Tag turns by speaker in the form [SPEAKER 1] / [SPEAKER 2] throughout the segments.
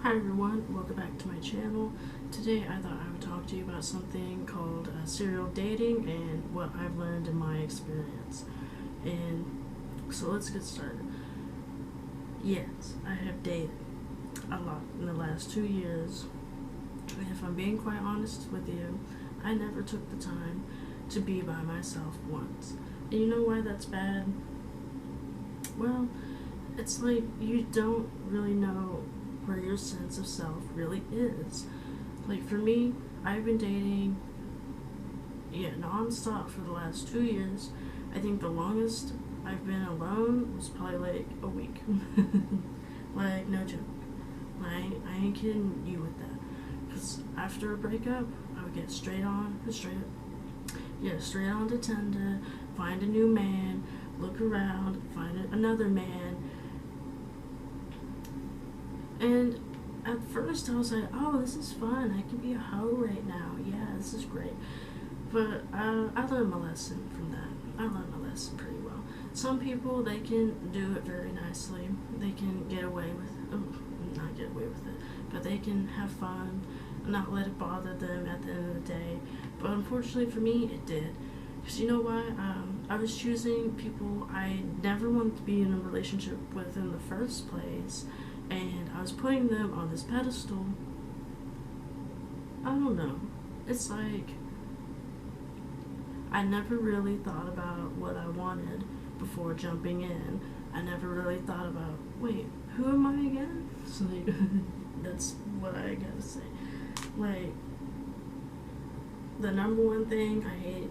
[SPEAKER 1] Hi everyone, welcome back to my channel. Today I thought I would talk to you about something called serial dating and what I've learned in my experience. And so let's get started. Yes, I have dated a lot in the last 2 years. And if I'm being quite honest with you, I never took the time to be by myself once. And you know why that's bad? Well, it's like you don't really know where your sense of self really is. Like for me, I've been dating non-stop for the last 2 years. I think the longest I've been alone was probably like a week. Like, no joke. I ain't kidding you with that. Because after a breakup, I would get straight on to Tinder, find a new man, look around, find another man. And at first I was like, oh, this is fun. I can be a hoe right now. Yeah, this is great. But I learned my lesson from that. I learned my lesson pretty well. Some people, they can do it very nicely. They can get away with not get away with it, but they can have fun, not let it bother them at the end of the day. But unfortunately for me, it did. Because you know why? I was choosing people I never wanted to be in a relationship with in the first place. And I was putting them on this pedestal. I don't know. It's like I never really thought about what I wanted before jumping in. I never really thought about, wait, who am I again? So like, that's what I gotta say. Like, the number one thing I hate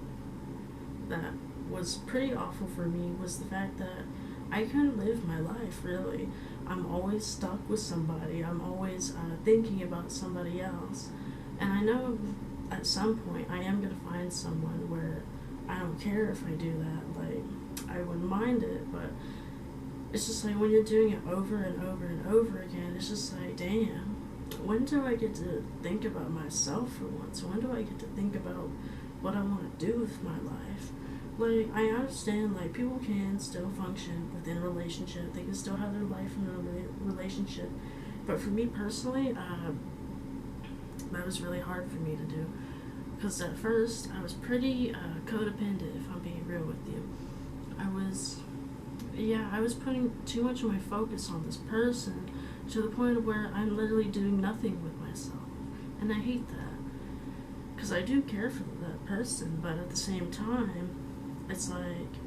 [SPEAKER 1] that was pretty awful for me was the fact that I couldn't live my life, really. I'm always stuck with somebody. I'm always thinking about somebody else. And I know at some point I am going to find someone where I don't care if I do that. Like, I wouldn't mind it, but it's just like when you're doing it over and over and over again, it's just like, damn, when do I get to think about myself for once? When do I get to think about what I want to do with my life? Like, I understand, like, people can still function within a relationship. They can still have their life in a relationship. But for me personally, that was really hard for me to do. Because at first, I was pretty codependent, if I'm being real with you. I was putting too much of my focus on this person to the point where I'm literally doing nothing with myself. And I hate that. Because I do care for that person, but at the same time, it's like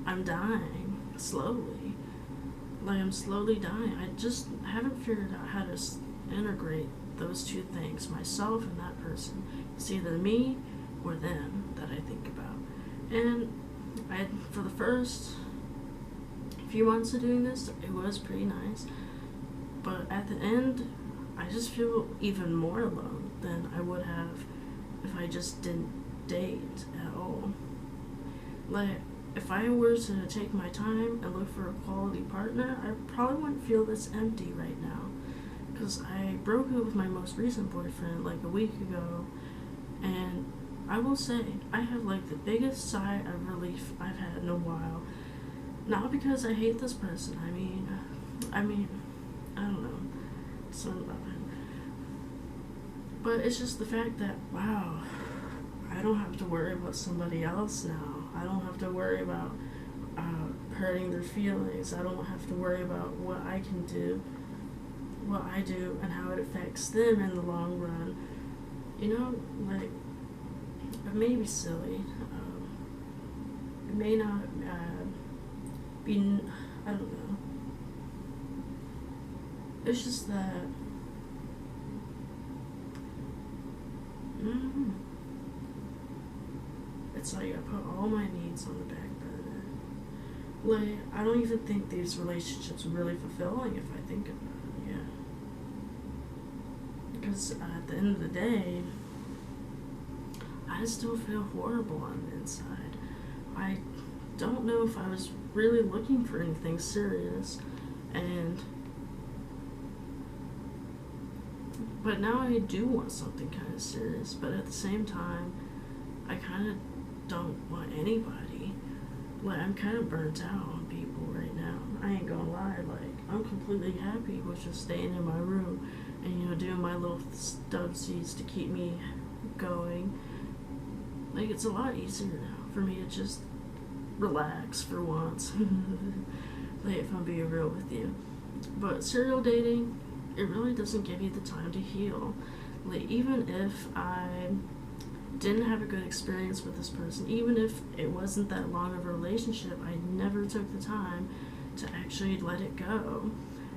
[SPEAKER 1] I'm dying slowly. Like, I'm slowly dying. I just haven't figured out how to integrate those two things, myself and that person. It's either me or them that I think about. And for the first few months of doing this, it was pretty nice. But at the end, I just feel even more alone than I would have if I just didn't date at all. Like, if I were to take my time and look for a quality partner, I probably wouldn't feel this empty right now. Because I broke up with my most recent boyfriend like a week ago, and I will say, I have like the biggest sigh of relief I've had in a while. Not because I hate this person, I mean, I don't know, something about him. But it's just the fact that, wow, I don't have to worry about somebody else now. I don't have to worry about hurting their feelings. I don't have to worry about what I can do, what I do, and how it affects them in the long run. You know, like, it may be silly. It may not be, I don't know. It's just that, it's like I put all my needs on the back burner. Like, I don't even think these relationships are really fulfilling if I think about it, yeah. Because at the end of the day, I still feel horrible on the inside. I don't know if I was really looking for anything serious, but now I do want something kind of serious, but at the same time, I kind of don't want anybody. Like, I'm kind of burnt out on people right now. I ain't gonna lie, like, I'm completely happy with just staying in my room and, you know, doing my little stubsies to keep me going. Like, it's a lot easier now for me to just relax for once. Like, if I'm being real with you. But serial dating, it really doesn't give you the time to heal. Like, even if I didn't have a good experience with this person, even if it wasn't that long of a relationship, I never took the time to actually let it go.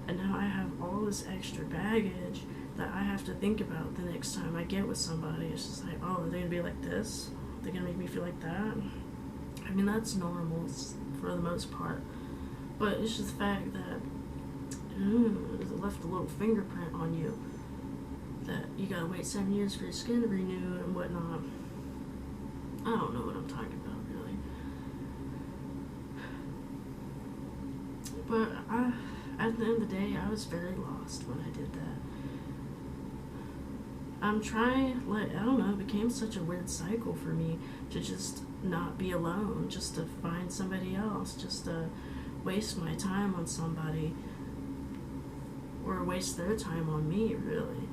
[SPEAKER 1] And now I have all this extra baggage that I have to think about the next time I get with somebody. It's just like, oh, are they gonna be like this? Are they gonna make me feel like that? I mean, that's normal for the most part. But it's just the fact that it left a little fingerprint on you. That you gotta wait 7 years for your skin to renew and whatnot. I don't know what I'm talking about, really. But at the end of the day, I was very lost when I did that. I'm trying, like, I don't know, it became such a weird cycle for me to just not be alone, just to find somebody else, just to waste my time on somebody, or waste their time on me, really.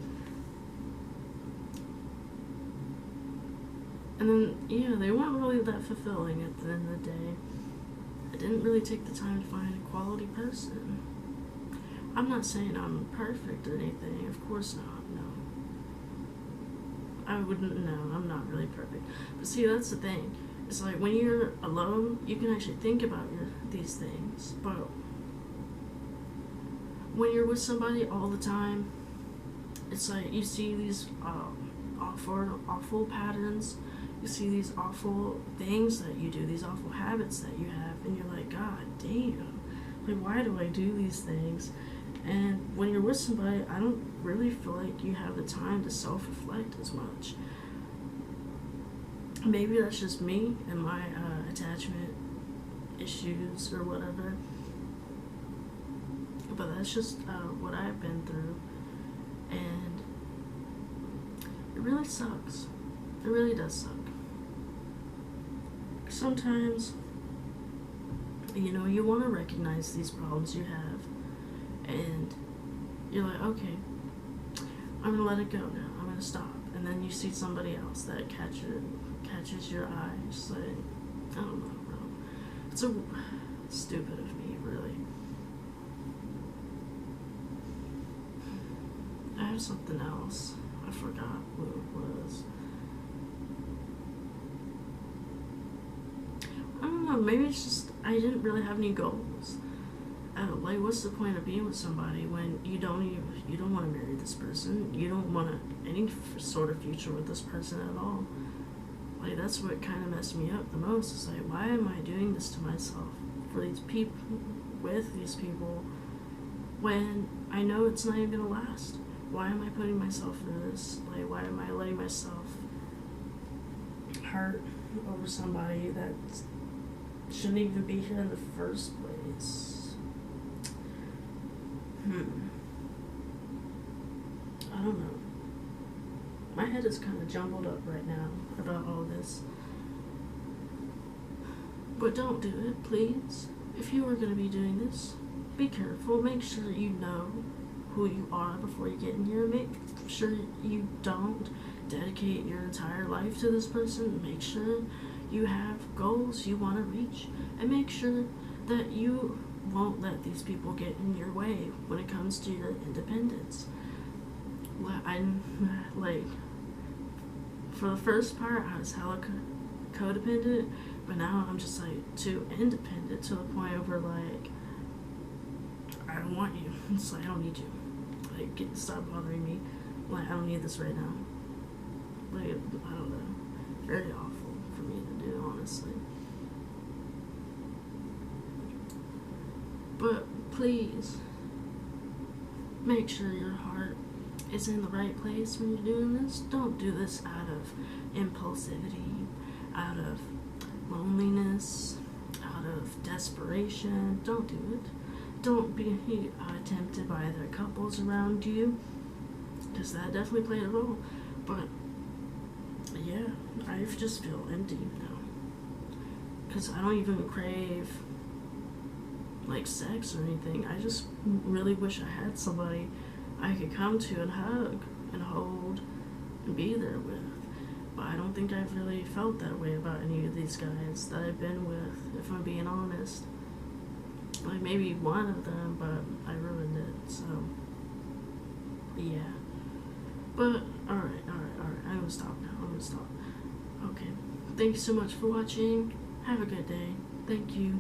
[SPEAKER 1] And then, yeah, they weren't really that fulfilling at the end of the day. I didn't really take the time to find a quality person. I'm not saying I'm perfect or anything, of course not, no. I wouldn't know, I'm not really perfect. But see, that's the thing. It's like, when you're alone, you can actually think about these things. But when you're with somebody all the time, it's like you see these awful patterns. You see these awful things that you do, these awful habits that you have, and you're like, God damn, like, why do I do these things? And when you're with somebody, I don't really feel like you have the time to self-reflect as much. Maybe that's just me and my attachment issues or whatever. But that's just what I've been through. And it really sucks. It really does suck. Sometimes, you know, you want to recognize these problems you have. And you're like, okay, I'm gonna let it go now. I'm gonna stop. And then you see somebody else that catches your eye. It's like, I don't know, bro. It's so stupid of me, really. I have something else. I forgot what it was. I don't know. Maybe it's just I didn't really have any goals. Like, what's the point of being with somebody when you don't want to marry this person? You don't want any sort of future with this person at all. Like, that's what kind of messed me up the most. It's like, why am I doing this to myself for these people, with these people, when I know it's not even gonna last? Why am I putting myself through this? Like, why am I letting myself hurt over somebody that shouldn't even be here in the first place? I don't know. My head is kind of jumbled up right now about all this. But don't do it, please. If you are going to be doing this, be careful. Make sure you know who you are before you get in here. Make sure you don't dedicate your entire life to this person. Make sure you have goals you want to reach. And make sure that you won't let these people get in your way when it comes to your independence. I'm like, for the first part, I was hella codependent, but now I'm just like too independent to the point where, like, I don't want you. It's like, I don't need you. Like, stop bothering me. Like, I don't need this right now. Like, I don't know. Very awful for me to do, honestly. But please, make sure your heart is in the right place when you're doing this. Don't do this out of impulsivity, out of loneliness, out of desperation. Don't do it. Don't be tempted by other couples around you, because that definitely played a role. But yeah, I just feel empty now, because I don't even crave like sex or anything. I just really wish I had somebody I could come to and hug and hold and be there with. But I don't think I've really felt that way about any of these guys that I've been with, if I'm being honest. Like maybe one of them, but I ruined it, so yeah. But alright, I'm gonna stop now. I'm gonna stop. Okay. Thanks so much for watching. Have a good day. Thank you.